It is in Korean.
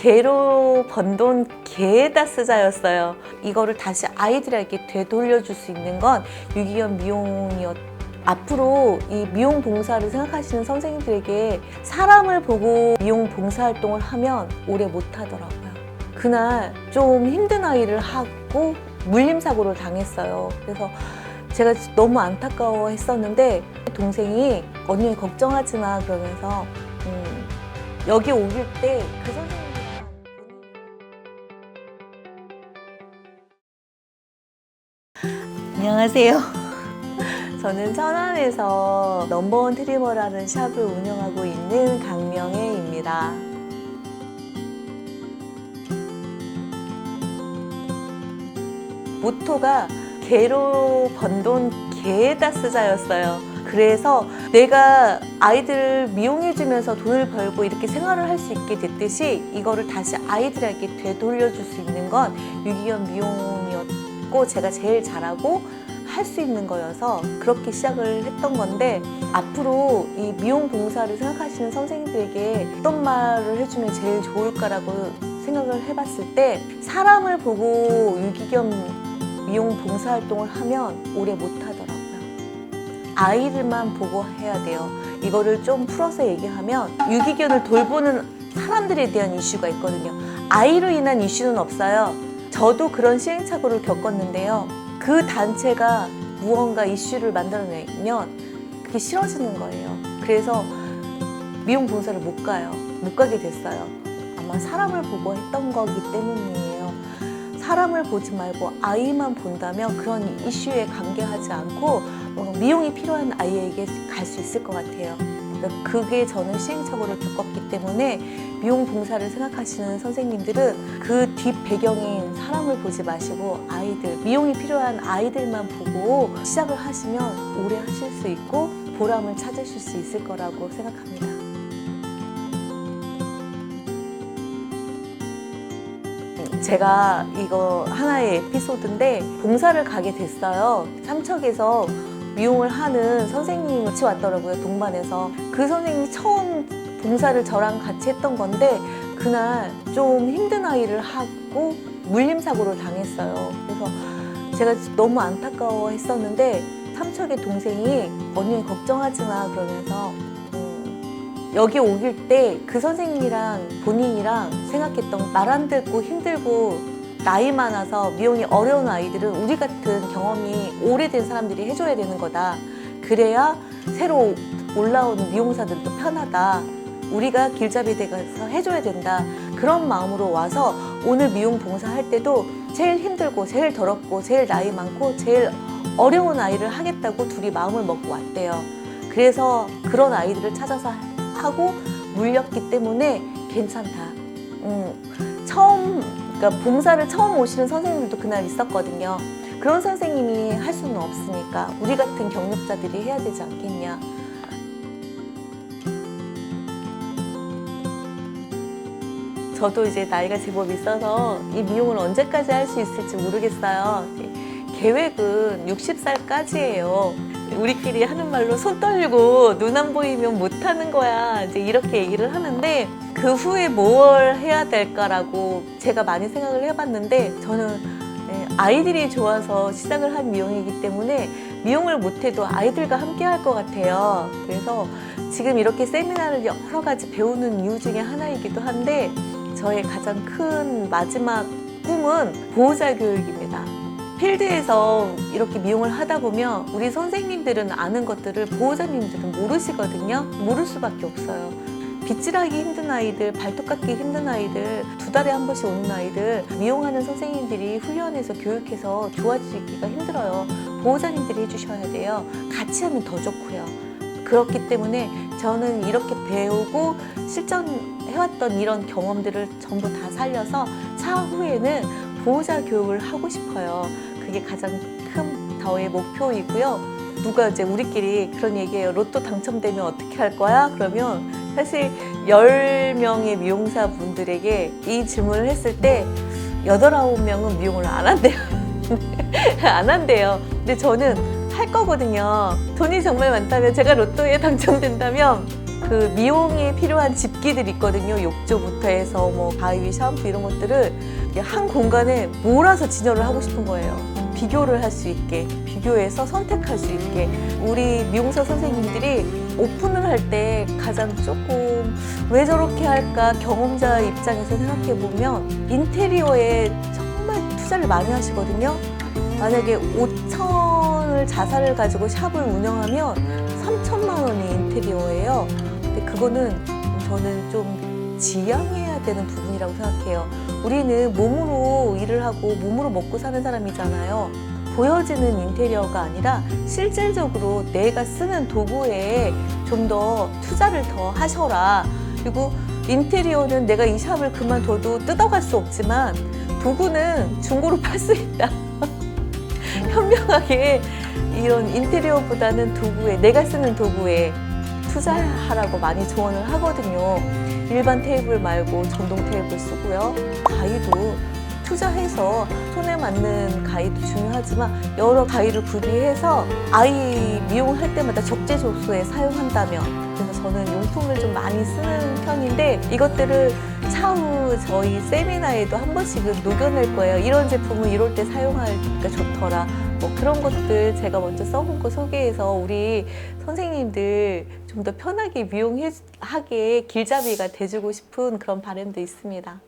개로 번 돈 개에다 쓰자였어요. 이거를 다시 아이들에게 되돌려줄 수 있는 건 유기견 미용이었. 앞으로 이 미용 봉사를 생각하시는 선생님들에게 사람을 보고 미용 봉사활동을 하면 오래 못 하더라고요. 그날 좀 힘든 아이를 하고 물림사고를 당했어요. 그래서 제가 너무 안타까워 했었는데 동생이 언니 걱정하지 마 그러면서 여기 오길 때 그 선생님이랑 안녕하세요. 저는 천안에서 넘버원 트리머라는 샵을 운영하고 있는 강명애입니다. 모토가 개로 번 돈 개에다 쓰자였어요. 그래서 내가 아이들을 미용해주면서 돈을 벌고 이렇게 생활을 할 수 있게 됐듯이 이거를 다시 아이들에게 되돌려줄 수 있는 건 유기견 미용이었고 제가 제일 잘하고 할 수 있는 거여서 그렇게 시작을 했던 건데 앞으로 이 미용 봉사를 생각하시는 선생님들에게 어떤 말을 해주면 제일 좋을까라고 생각을 해봤을 때 사람을 보고 유기견 미용 봉사활동을 하면 오래 못 하더라고요. 아이들만 보고 해야 돼요. 이거를 좀 풀어서 얘기하면 유기견을 돌보는 사람들에 대한 이슈가 있거든요. 아이로 인한 이슈는 없어요. 저도 그런 시행착오를 겪었는데요. 그 단체가 무언가 이슈를 만들어내면 그게 싫어지는 거예요. 그래서 미용 봉사를 못 가요. 못 가게 됐어요. 아마 사람을 보고 했던 거기 때문이에요. 사람을 보지 말고 아이만 본다면 그런 이슈에 관계하지 않고 미용이 필요한 아이에게 갈 수 있을 것 같아요. 그게 저는 시행착오를 겪었기 때문에 미용 봉사를 생각하시는 선생님들은 그 뒷 배경인 사람을 보지 마시고 아이들, 미용이 필요한 아이들만 보고 시작을 하시면 오래 하실 수 있고 보람을 찾으실 수 있을 거라고 생각합니다. 제가 이거 하나의 에피소드인데 봉사를 가게 됐어요. 삼척에서 미용을 하는 선생님이 같이 왔더라고요. 동반해서. 그 선생님이 처음 봉사를 저랑 같이 했던 건데 그날 좀 힘든 아이를 하고 물림사고를 당했어요. 그래서 제가 너무 안타까워 했었는데 삼척의 동생이 언니 걱정하지 마 그러면서 여기 오길 때 그 선생님이랑 본인이랑 생각했던 말 안 듣고 힘들고 나이 많아서 미용이 어려운 아이들은 우리 같은 경험이 오래된 사람들이 해줘야 되는 거다. 그래야 새로 올라오는 미용사들도 편하다. 우리가 길잡이 돼가서 해줘야 된다. 그런 마음으로 와서 오늘 미용 봉사 할 때도 제일 힘들고 제일 더럽고 제일 나이 많고 제일 어려운 아이를 하겠다고 둘이 마음을 먹고 왔대요. 그래서 그런 아이들을 찾아서 하고 물렸기 때문에 괜찮다. 그러니까 봉사를 처음 오시는 선생님들도 그날 있었거든요. 그런 선생님이 할 수는 없으니까 우리 같은 경력자들이 해야 되지 않겠냐. 저도 이제 나이가 제법 있어서 이 미용을 언제까지 할 수 있을지 모르겠어요. 계획은 60살까지예요. 우리끼리 하는 말로 손 떨리고 눈 안 보이면 못 하는 거야. 이제 이렇게 얘기를 하는데 그 후에 뭘 해야 될까라고 제가 많이 생각을 해봤는데 저는 아이들이 좋아서 시작을 한 미용이기 때문에 미용을 못해도 아이들과 함께 할 것 같아요. 그래서 지금 이렇게 세미나를 여러 가지 배우는 이유 중에 하나이기도 한데 저의 가장 큰 마지막 꿈은 보호자 교육입니다. 필드에서 이렇게 미용을 하다 보면 우리 선생님들은 아는 것들을 보호자님들은 모르시거든요. 모를 수밖에 없어요. 빗질하기 힘든 아이들, 발톱 깎기 힘든 아이들, 2달에 한 번씩 오는 아이들 미용하는 선생님들이 훈련해서 교육해서 좋아지기가 힘들어요. 보호자님들이 해주셔야 돼요. 같이 하면 더 좋고요. 그렇기 때문에 저는 이렇게 배우고 실전해왔던 이런 경험들을 전부 다 살려서 차후에는 보호자 교육을 하고 싶어요. 그게 가장 큰 저의 목표이고요. 누가 이제 우리끼리 그런 얘기해요. 로또 당첨되면 어떻게 할 거야? 그러면 사실 10명의 미용사분들에게 이 질문을 했을 때 8, 9명은 미용을 안 한대요. 안 한대요. 근데 저는 할 거거든요. 돈이 정말 많다면 제가 로또에 당첨된다면 그 미용에 필요한 집기들 있거든요. 욕조부터 해서 뭐 가위, 샴푸 이런 것들을 한 공간에 몰아서 진열을 하고 싶은 거예요. 비교를 할 수 있게, 비교해서 선택할 수 있게. 우리 미용사 선생님들이 오픈을 할 때 가장 조금 왜 저렇게 할까 경험자 입장에서 생각해 보면 인테리어에 정말 투자를 많이 하시거든요. 만약에 5천을 자산을 가지고 샵을 운영하면 3천만 원이 인테리어예요. 근데 그거는 저는 좀 지양해야 되는 부분이라고 생각해요. 우리는 몸으로 일을 하고 몸으로 먹고 사는 사람이잖아요. 보여지는 인테리어가 아니라 실질적으로 내가 쓰는 도구에 좀 더 투자를 더 하셔라. 그리고 인테리어는 내가 이 샵을 그만둬도 뜯어갈 수 없지만 도구는 중고로 팔 수 있다. 현명하게 이런 인테리어보다는 도구에, 내가 쓰는 도구에 투자하라고 많이 조언을 하거든요. 일반 테이블 말고 전동 테이블 쓰고요. 가위도 투자해서 손에 맞는 가위도 중요하지만 여러 가위를 구비해서 아이 미용할 때마다 적재적소에 사용한다면, 그래서 저는 용품을 좀 많이 쓰는 편인데 이것들을 차후 저희 세미나에도 한 번씩은 녹여낼 거예요. 이런 제품은 이럴 때 사용하니까 좋더라. 뭐 그런 것들 제가 먼저 써본 거 소개해서 우리 선생님들 좀 더 편하게 미용하게 길잡이가 돼주고 싶은 그런 바람도 있습니다.